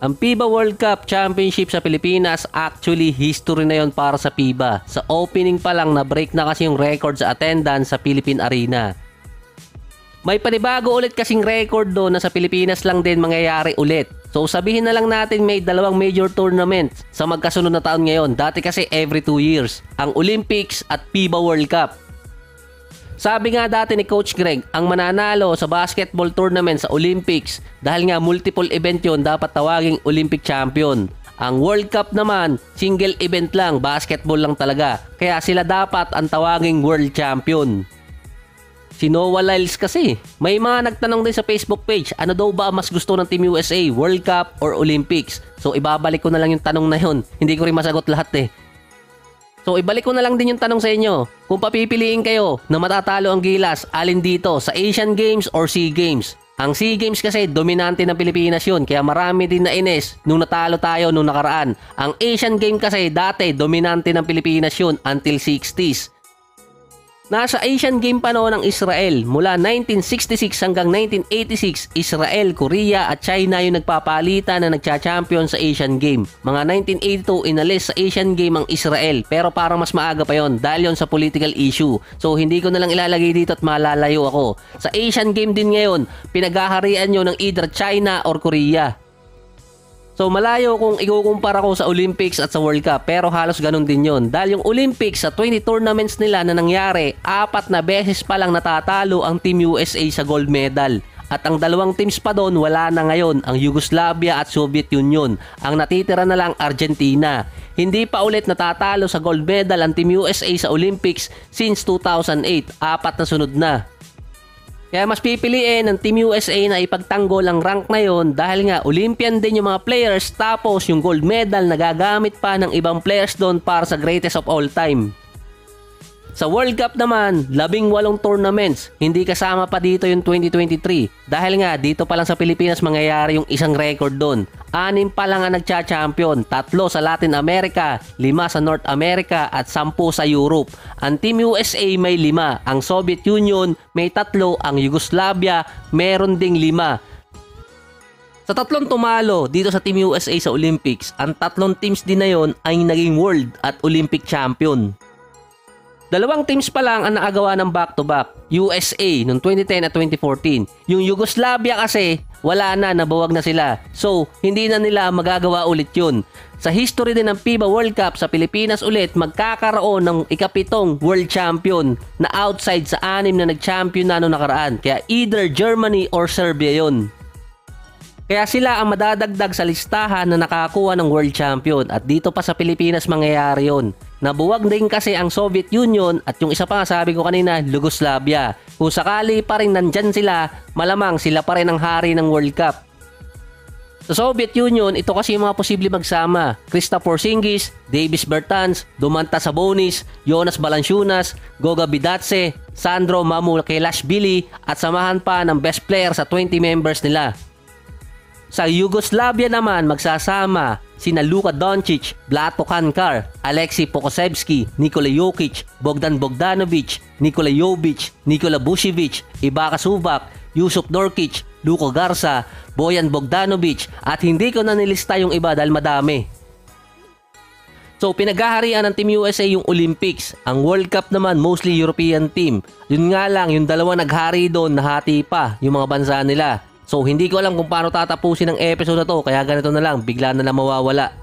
Ang FIBA World Cup Championship sa Pilipinas, actually history na yon para sa FIBA. Sa opening pa lang na break na kasi yung record sa attendance sa Philippine Arena. May panibago ulit kasing record doon na sa Pilipinas lang din mangyayari ulit. So sabihin na lang natin may dalawang major tournaments sa magkasunod na taon ngayon. Dati kasi every 2 years. Ang Olympics at FIBA World Cup. Sabi nga dati ni Coach Greg, ang mananalo sa basketball tournament sa Olympics, dahil nga multiple event yon, dapat tawaging Olympic champion. Ang World Cup naman, single event lang, basketball lang talaga. Kaya sila dapat ang tawaging world champion. Si Noah Lyles kasi, may mga nagtanong din sa Facebook page, ano daw ba mas gusto ng Team USA, World Cup or Olympics? So ibabalik ko na lang yung tanong na yun, hindi ko rin masagot lahat eh. So ibalik ko na lang din yung tanong sa inyo. Kung papipiliin kayo na matatalo ang Gilas, alin dito? Sa Asian Games or SEA Games? Ang SEA Games kasi dominante ng Pilipinas yun. Kaya marami din na ines nung natalo tayo nung nakaraan. Ang Asian Game kasi dati dominante ng Pilipinas yun until 60s. Nasa Asian Game pa noon ang Israel. Mula 1966 hanggang 1986, Israel, Korea at China yung nagpapalitan na nagcha-champion sa Asian Game. Mga 1982, inalis sa Asian Game ang Israel. Pero parang mas maaga pa yon dahil yon sa political issue. So hindi ko na lang ilalagay dito at malalayo ako. Sa Asian Game din ngayon, pinaghaharian nyo ng either China or Korea. So malayo kung ikukumpara ko sa Olympics at sa World Cup, pero halos ganun din yon. Dahil yung Olympics sa 20 tournaments nila na nangyari, 4 na beses pa lang natatalo ang Team USA sa gold medal. At ang dalawang teams pa doon wala na ngayon, ang Yugoslavia at Soviet Union. Ang natitira na lang Argentina. Hindi pa ulit natatalo sa gold medal ang Team USA sa Olympics since 2008, 4 na sunod na. Kaya mas pipiliin ng Team USA na ipagtanggol ang rank na yon dahil nga Olympian din yung mga players, tapos yung gold medal nagagamit pa ng ibang players doon para sa greatest of all time. Sa World Cup naman, 18 tournaments, hindi kasama pa dito yung 2023 dahil nga dito pa lang sa Pilipinas mangyayari yung isang record doon. 6 pa lang ang nagcha-champion, 3 sa Latin America, 5 sa North America at 10 sa Europe. Ang Team USA may 5, ang Soviet Union may 3, ang Yugoslavia meron ding 5. Sa 3 tumalo dito sa Team USA sa Olympics, ang 3 teams din na yon ay naging world at Olympic champion. 2 teams pa lang ang nakagawa ng back-to-back, USA noong 2010 at 2014. Yung Yugoslavia kasi, wala na, nabuwag na sila. So, hindi na nila magagawa ulit yun. Sa history din ng FIBA World Cup sa Pilipinas ulit, magkakaroon ng ika-7 world champion na outside sa 6 na nag-champion na noong nakaraan. Kaya either Germany or Serbia yun. Kaya sila ang madadagdag sa listahan na nakakuha ng world champion at dito pa sa Pilipinas mangyayari yun. Nabuwag din kasi ang Soviet Union at yung isa pa sabi ko kanina, Yugoslavia. Kung sakali pa rin nandyan sila, malamang sila pa rin ang hari ng World Cup. Sa Soviet Union, ito kasi yung mga posible magsama. Kristaps Porzingis, Davis Bertans, Domantas Sabonis, Jonas Valanciunas, Goga Bitadze, Sandro Mamukelashvili at samahan pa ng best player sa 20 members nila. Sa Yugoslavia naman magsasama sina Luka Doncic, Vlatko Cancar, Alexei Pokusevski, Nikola Jokic, Bogdan Bogdanovic, Nikola Jovic, Nikola Vucevic, Ibaka Šubac, Jusuf Nurkic, Luka Garza, Bojan Bogdanovic at hindi ko na nilista yung iba dahil madami. So pinaghaharian ng Team USA yung Olympics. Ang World Cup naman mostly European team. Yun nga lang, yung dalawa naghari doon, nahati pa yung mga bansa nila. So hindi ko alam kung paano tatapusin ang episode na to, kaya ganito na lang, bigla na lang mawawala.